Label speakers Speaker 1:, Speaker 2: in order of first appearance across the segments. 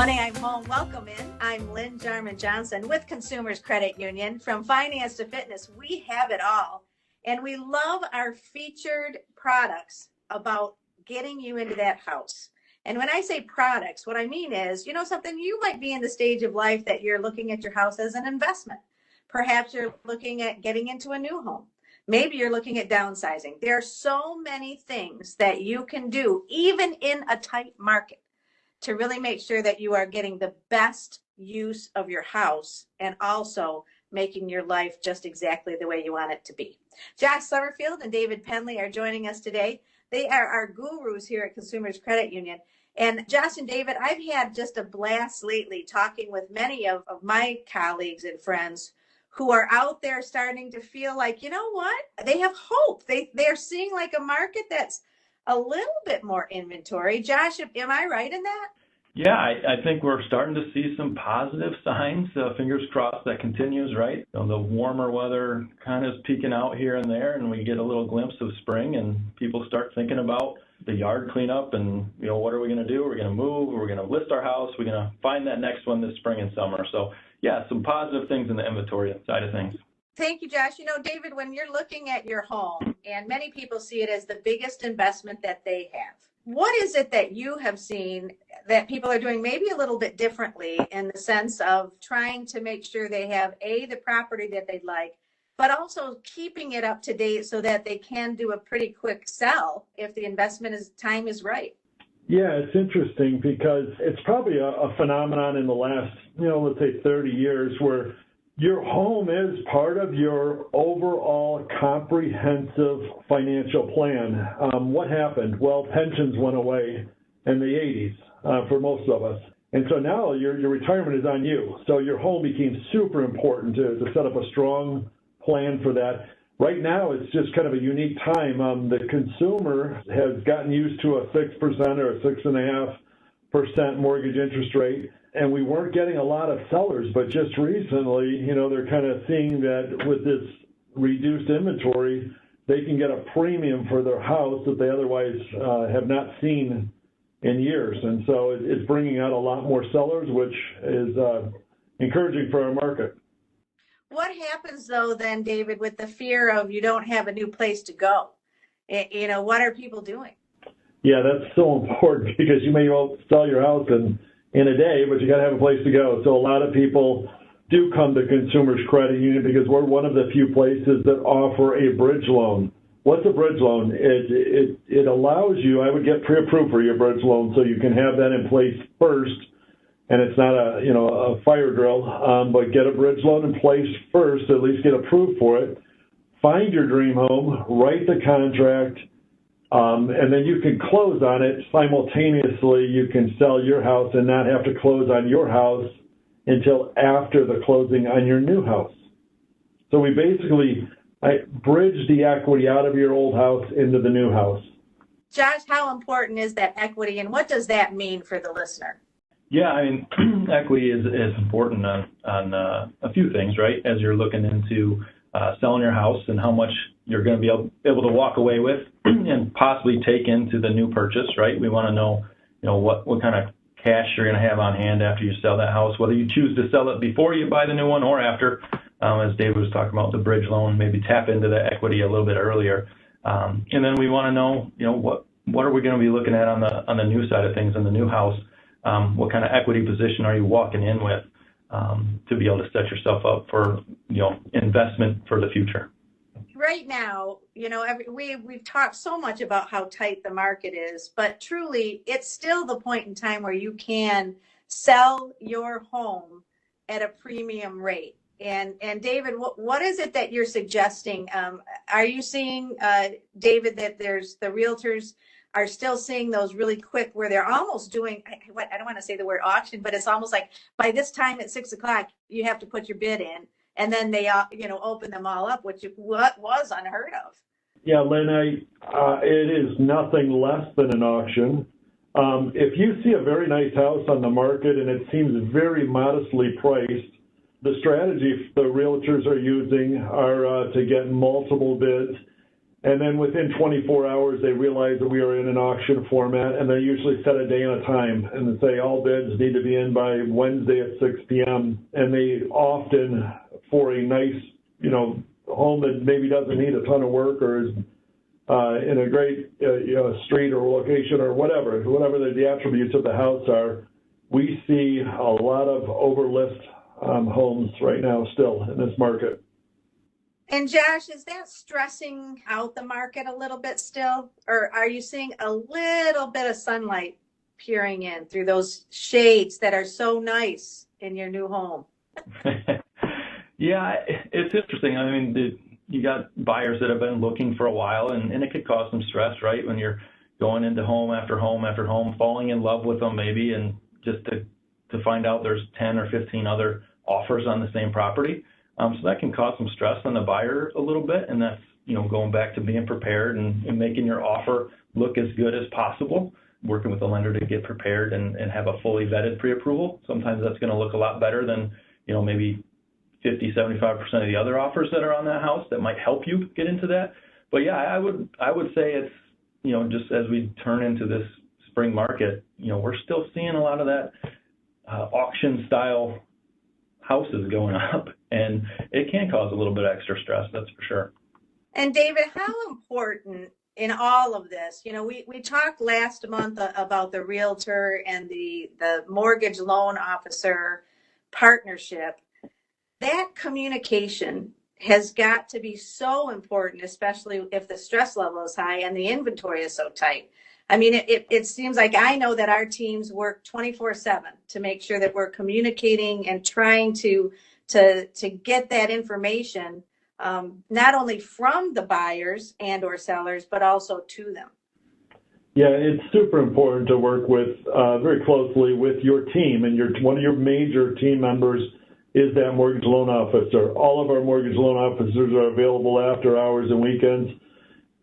Speaker 1: Money I'm Home, welcome in. I'm Lynn Jarman Johnson with Consumers Credit Union. From finance to fitness, we have it all. And we love our featured products about getting you into that house. And when I say products, what I mean is, something you might be in the stage of life that you're looking at your house as an investment. Perhaps you're looking at getting into a new home. Maybe you're looking at downsizing. There are so many things that you can do, even in a tight market, to really make sure that you are getting the best use of your house and also making your life just exactly the way you want it to be. Josh Summerfield and David Penley are joining us today. They are our gurus here at Consumers Credit Union. And Josh and David, I've had just a blast lately talking with many of my colleagues and friends who are out there starting to feel like, you know what? They have hope. They're seeing like a market that's a little bit more inventory. Josh, am I right in that?
Speaker 2: Yeah, I think we're starting to see some positive signs. Fingers crossed that continues, right? The warmer weather kind of is peeking out here and there, and we get a little glimpse of spring, and people start thinking about the yard cleanup and, what are we going to do? We're going to move. We're going to list our house. We're going to find that next one this spring and summer. So, yeah, some positive things in the inventory side of things.
Speaker 1: Thank you, Josh. David, when you're looking at your home, and many people see it as the biggest investment that they have, what is it that you have seen that people are doing maybe a little bit differently in the sense of trying to make sure they have, the property that they'd like, but also keeping it up to date so that they can do a pretty quick sell if the time is right?
Speaker 3: Yeah, it's interesting because it's probably a phenomenon in the last, let's say 30 years where your home is part of your overall comprehensive financial plan. What happened? Well, pensions went away in the 80s for most of us. And so now your retirement is on you. So your home became super important to set up a strong plan for that. Right now, it's just kind of a unique time. The consumer has gotten used to a 6% or a 6.5% mortgage interest rate. And we weren't getting a lot of sellers, but just recently, they're kind of seeing that with this reduced inventory, they can get a premium for their house that they otherwise have not seen in years. And so it's bringing out a lot more sellers, which is encouraging for our market.
Speaker 1: What happens, though, then, David, with the fear of you don't have a new place to go? What are people doing?
Speaker 3: Yeah, that's so important because you may well sell your house in a day, but you got to have a place to go. So a lot of people do come to Consumers Credit Union because we're one of the few places that offer a bridge loan. What's a bridge loan? It allows you, I would get pre-approved for your bridge loan so you can have that in place first, and it's not a fire drill, but get a bridge loan in place first, at least get approved for it, find your dream home, write the contract, and then you can close on it simultaneously. You can sell your house and not have to close on your house until after the closing on your new house. So we basically bridge the equity out of your old house into the new house.
Speaker 1: Josh, how important is that equity, and what does that mean for the listener?
Speaker 2: Yeah, equity is important on a few things, right? As you're looking into selling your house and how much you're going to be able to walk away with and possibly take into the new purchase, right? We want to know, what kind of cash you're going to have on hand after you sell that house, whether you choose to sell it before you buy the new one or after, as David was talking about the bridge loan, maybe tap into the equity a little bit earlier. And then we want to know, what are we going to be looking at on the new side of things in the new house? What kind of equity position are you walking in with to be able to set yourself up for, investment for the future?
Speaker 1: Right now, we've talked so much about how tight the market is, but truly it's still the point in time where you can sell your home at a premium rate. And David, what is it that you're suggesting? Are you seeing, David, that the realtors are still seeing those really quick where they're almost doing, I don't want to say the word auction, but it's almost like by this time at 6 o'clock, you have to put your bid in. And then they, open them all up, which was unheard of.
Speaker 3: Yeah, Lynn, it is nothing less than an auction. If you see a very nice house on the market and it seems very modestly priced, the strategy the realtors are using are to get multiple bids And then within 24 hours, they realize that we are in an auction format, and they usually set a day and a time and they say all bids need to be in by Wednesday at 6 p.m. And they often, for a nice, home that maybe doesn't need a ton of work or is in a great street or location or whatever the attributes of the house are, we see a lot of overlist homes right now still in this market.
Speaker 1: And Josh, is that stressing out the market a little bit still? Or are you seeing a little bit of sunlight peering in through those shades that are so nice in your new home?
Speaker 2: Yeah, it's interesting. I mean, you got buyers that have been looking for a while, and it could cause some stress, right? When you're going into home after home after home, falling in love with them maybe, and just to find out there's 10 or 15 other offers on the same property. So that can cause some stress on the buyer a little bit, and that's, going back to being prepared and making your offer look as good as possible, working with the lender to get prepared and have a fully vetted pre-approval. Sometimes that's going to look a lot better than, maybe 50, 75% of the other offers that are on that house that might help you get into that. But yeah, I would say it's, just as we turn into this spring market, we're still seeing a lot of that auction style houses going up, and it can cause a little bit of extra stress, that's for sure.
Speaker 1: And David, how important in all of this, we talked last month about the realtor and the mortgage loan officer partnership. That communication has got to be so important, especially if the stress level is high and the inventory is so tight. I mean, it seems like I know that our teams work 24/7 to make sure that we're communicating and trying to get that information, not only from the buyers and or sellers, but also to them.
Speaker 3: Yeah, it's super important to work with very closely with your team, and one of your major team members is that mortgage loan officer. All of our mortgage loan officers are available after hours and weekends.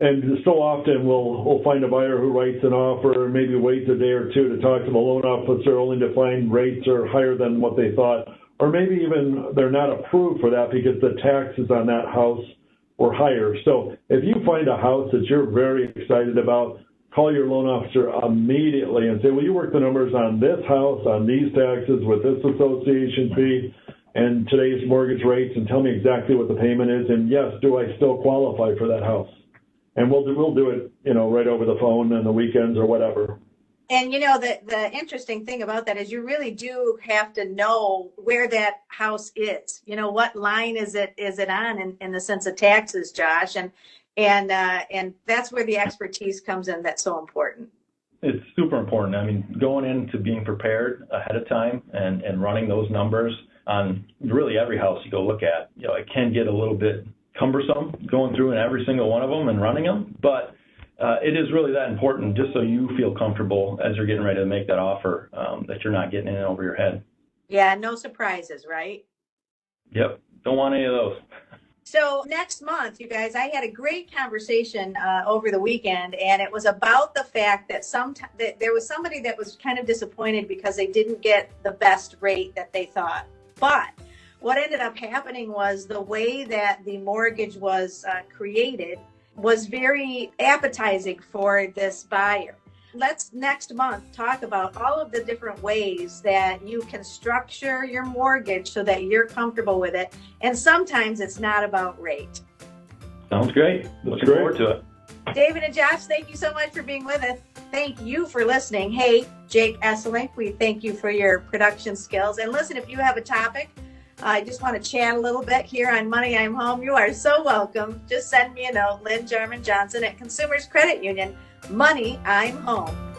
Speaker 3: And so often we'll find a buyer who writes an offer and maybe waits a day or two to talk to the loan officer only to find rates are higher than what they thought. Or maybe even they're not approved for that because the taxes on that house were higher. So if you find a house that you're very excited about, call your loan officer immediately and say, will you work the numbers on this house, on these taxes, with this association fee, and today's mortgage rates, and tell me exactly what the payment is, and yes, do I still qualify for that house? And we'll do it, right over the phone on the weekends or whatever.
Speaker 1: And the interesting thing about that is you really do have to know where that house is. What line is it on in the sense of taxes, Josh, and that's where the expertise comes in. That's so important.
Speaker 2: It's super important. I mean, going into being prepared ahead of time and running those numbers on really every house you go look at, it can get a little bit cumbersome going through in every single one of them and running them, but it is really that important just so you feel comfortable as you're getting ready to make that offer, that you're not getting in over your head.
Speaker 1: Yeah, no surprises, right?
Speaker 2: Yep, don't want any of those.
Speaker 1: So next month, you guys, I had a great conversation over the weekend, and it was about the fact that that there was somebody that was kind of disappointed because they didn't get the best rate that they thought. But what ended up happening was the way that the mortgage was created was very appetizing for this buyer. Let's next month talk about all of the different ways that you can structure your mortgage so that you're comfortable with it. And sometimes it's not about rate.
Speaker 2: Sounds great. Looking forward to it.
Speaker 1: David and Josh, thank you so much for being with us. Thank you for listening. Hey, Jake Esselink, we thank you for your production skills. And listen, if you have a topic, I just want to chat a little bit here on Money I'm Home, you are so welcome. Just send me a note, Lynn Jarman Johnson at Consumers Credit Union. Money I'm Home.